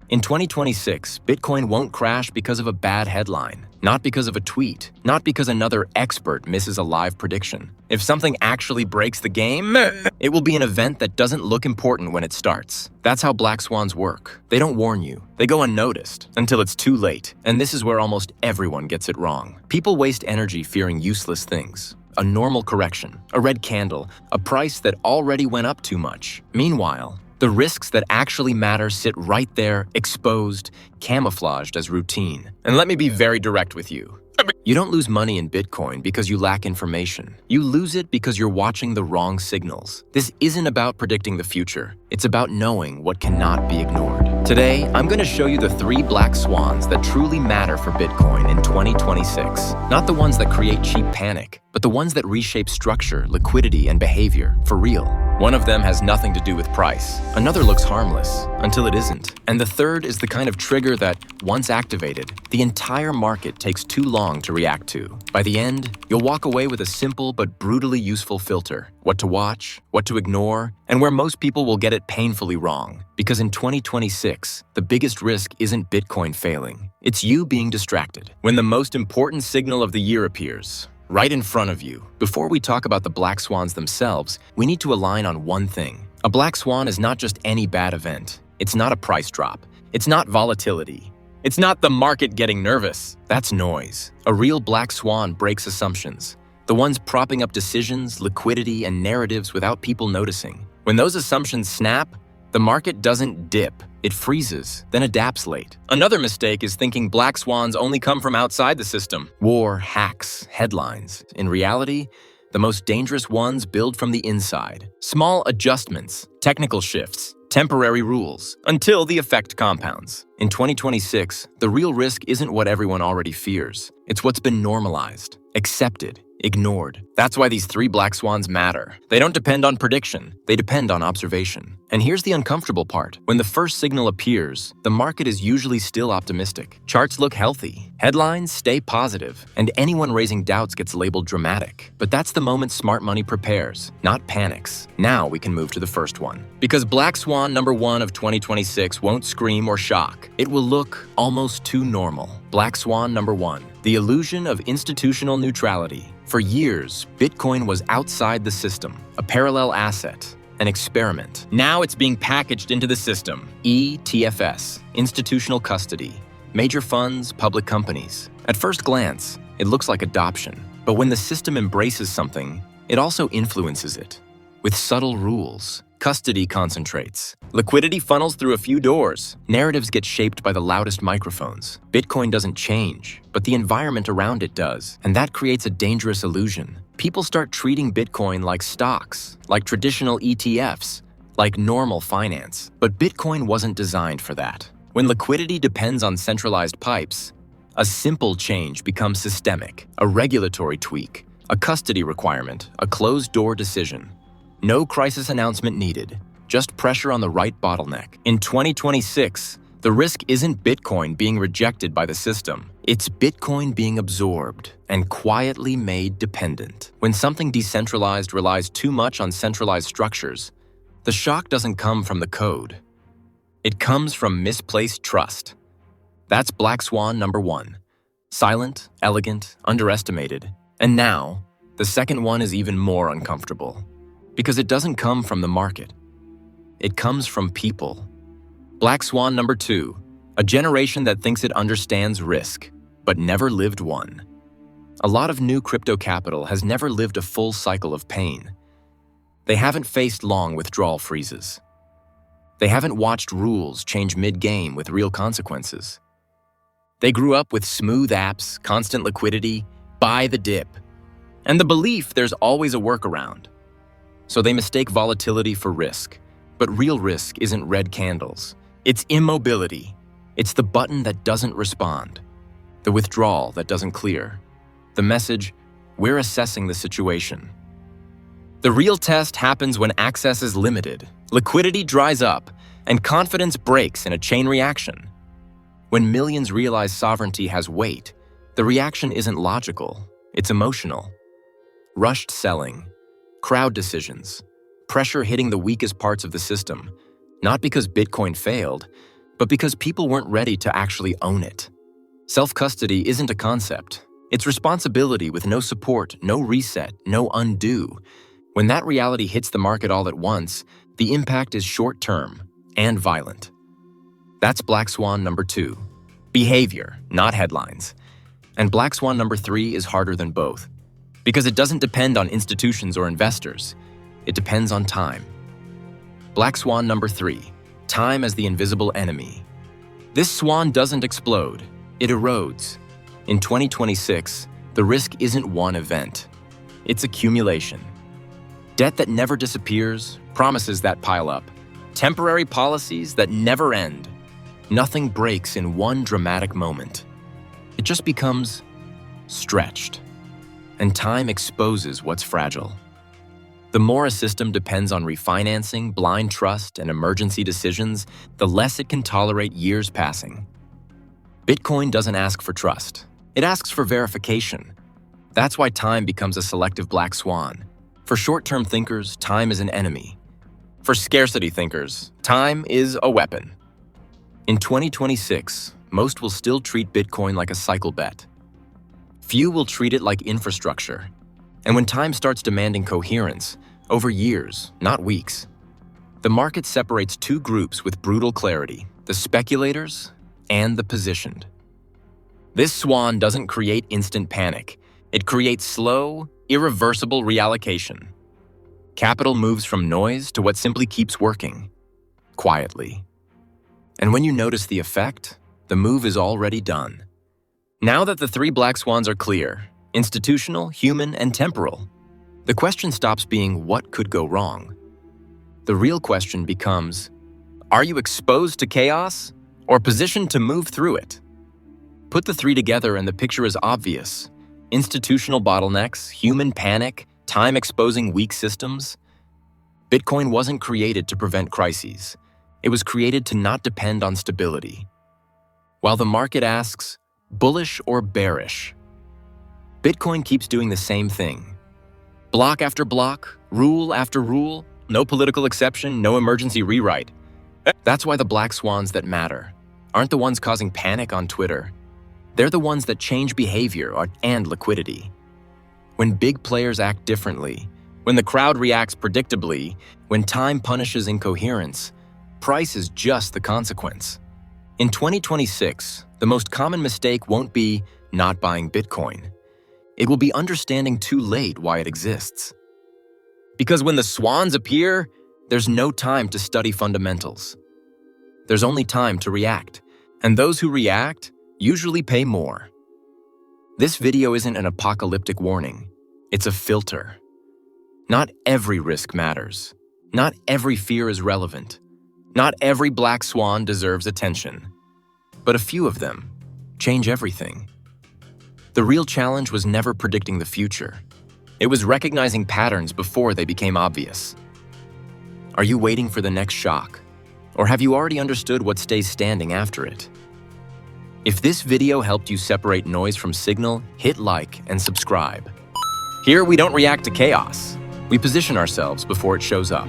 In 2026, Bitcoin won't crash because of a bad headline, not because of a tweet, not because another expert misses a live prediction. If something actually breaks the game, it will be an event that doesn't look important when it starts. That's how Black Swans work. They don't warn you. They go unnoticed until it's too late. And this is where almost everyone gets it wrong. People waste energy fearing useless things. A normal correction, a red candle, a price that already went up too much. Meanwhile, the risks that actually matter sit right there, exposed, camouflaged as routine. And let me be very direct with you. You don't lose money in Bitcoin because you lack information. You lose it because you're watching the wrong signals. This isn't about predicting the future. It's about knowing what cannot be ignored. Today, I'm going to show you the 3 black swans that truly matter for Bitcoin in 2026. Not the ones that create cheap panic, but the ones that reshape structure, liquidity, and behavior for real. One of them has nothing to do with price. Another looks harmless until it isn't. And the third is the kind of trigger that, once activated, the entire market takes too long to react to. By the end, you'll walk away with a simple but brutally useful filter. What to watch, what to ignore, and where most people will get it painfully wrong. Because in 2026, the biggest risk isn't Bitcoin failing. It's you being distracted. When the most important signal of the year appears, right in front of you. Before we talk about the black swans themselves, we need to align on one thing. A black swan is not just any bad event. It's not a price drop. It's not volatility. It's not the market getting nervous. That's noise. A real black swan breaks assumptions. The ones propping up decisions, liquidity, and narratives without people noticing. When those assumptions snap, the market doesn't dip. It freezes, then adapts late. Another mistake is thinking black swans only come from outside the system. War, hacks, headlines. In reality, the most dangerous ones build from the inside. Small adjustments, technical shifts, temporary rules, until the effect compounds. In 2026, the real risk isn't what everyone already fears. It's what's been normalized, accepted, ignored. That's why these 3 black swans matter. They don't depend on prediction. They depend on observation. And here's the uncomfortable part. When the first signal appears, the market is usually still optimistic. Charts look healthy. Headlines stay positive. And anyone raising doubts gets labeled dramatic. But that's the moment smart money prepares, not panics. Now we can move to the first one. Because Black Swan number 1 of 2026 won't scream or shock. It will look almost too normal. Black Swan number 1. The illusion of institutional neutrality. For years, Bitcoin was outside the system, a parallel asset, an experiment. Now it's being packaged into the system. ETFS, institutional custody, major funds, public companies. At first glance, it looks like adoption. But when the system embraces something, it also influences it. With subtle rules, custody concentrates. Liquidity funnels through a few doors. Narratives get shaped by the loudest microphones. Bitcoin doesn't change, but the environment around it does. And that creates a dangerous illusion. People start treating Bitcoin like stocks, like traditional ETFs, like normal finance. But Bitcoin wasn't designed for that. When liquidity depends on centralized pipes, a simple change becomes systemic, a regulatory tweak, a custody requirement, a closed-door decision. No crisis announcement needed, just pressure on the right bottleneck. In 2026, the risk isn't Bitcoin being rejected by the system. It's Bitcoin being absorbed and quietly made dependent. When something decentralized relies too much on centralized structures, the shock doesn't come from the code. It comes from misplaced trust. That's Black Swan number 1. Silent, elegant, underestimated. And now, the second one is even more uncomfortable. Because it doesn't come from the market. It comes from people. Black Swan number 2, a generation that thinks it understands risk, but never lived one. A lot of new crypto capital has never lived a full cycle of pain. They haven't faced long withdrawal freezes. They haven't watched rules change mid-game with real consequences. They grew up with smooth apps, constant liquidity, buy the dip, and the belief there's always a workaround. So they mistake volatility for risk. But real risk isn't red candles. It's immobility. It's the button that doesn't respond. The withdrawal that doesn't clear. The message, we're assessing the situation. The real test happens when access is limited, liquidity dries up, and confidence breaks in a chain reaction. When millions realize sovereignty has weight, the reaction isn't logical, it's emotional. Rushed selling, crowd decisions, pressure hitting the weakest parts of the system, not because Bitcoin failed, but because people weren't ready to actually own it. Self-custody isn't a concept. It's responsibility with no support, no reset, no undo. When that reality hits the market all at once, the impact is short-term and violent. That's Black Swan number 2. Behavior, not headlines. And Black Swan number 3 is harder than both, because it doesn't depend on institutions or investors. It depends on time. Black Swan number 3, time as the invisible enemy. This swan doesn't explode, it erodes. In 2026, the risk isn't one event. It's accumulation. Debt that never disappears, promises that pile up, temporary policies that never end. Nothing breaks in one dramatic moment. It just becomes stretched, and time exposes what's fragile. The more a system depends on refinancing, blind trust, and emergency decisions, the less it can tolerate years passing. Bitcoin doesn't ask for trust. It asks for verification. That's why time becomes a selective black swan. For short-term thinkers, time is an enemy. For scarcity thinkers, time is a weapon. In 2026, most will still treat Bitcoin like a cycle bet. Few will treat it like infrastructure. And when time starts demanding coherence, over years, not weeks, the market separates two groups with brutal clarity: the speculators and the positioned. This swan doesn't create instant panic. It creates slow, irreversible reallocation. Capital moves from noise to what simply keeps working, quietly. And when you notice the effect, the move is already done. Now that the 3 black swans are clear, institutional, human, and temporal, the question stops being what could go wrong. The real question becomes, are you exposed to chaos or positioned to move through it? Put the 3 together and the picture is obvious. Institutional bottlenecks, human panic, time exposing weak systems. Bitcoin wasn't created to prevent crises. It was created to not depend on stability. While the market asks, bullish or bearish, Bitcoin keeps doing the same thing. Block after block, rule after rule, no political exception, no emergency rewrite. That's why the black swans that matter aren't the ones causing panic on Twitter. They're the ones that change behavior and liquidity. When big players act differently, when the crowd reacts predictably, when time punishes incoherence, price is just the consequence. In 2026, the most common mistake won't be not buying Bitcoin. It will be understanding too late why it exists. Because when the swans appear, there's no time to study fundamentals. There's only time to react, and those who react usually pay more. This video isn't an apocalyptic warning. It's a filter. Not every risk matters. Not every fear is relevant. Not every black swan deserves attention. But a few of them change everything. The real challenge was never predicting the future. It was recognizing patterns before they became obvious. Are you waiting for the next shock? Or have you already understood what stays standing after it? If this video helped you separate noise from signal, hit like and subscribe. Here we don't react to chaos. We position ourselves before it shows up.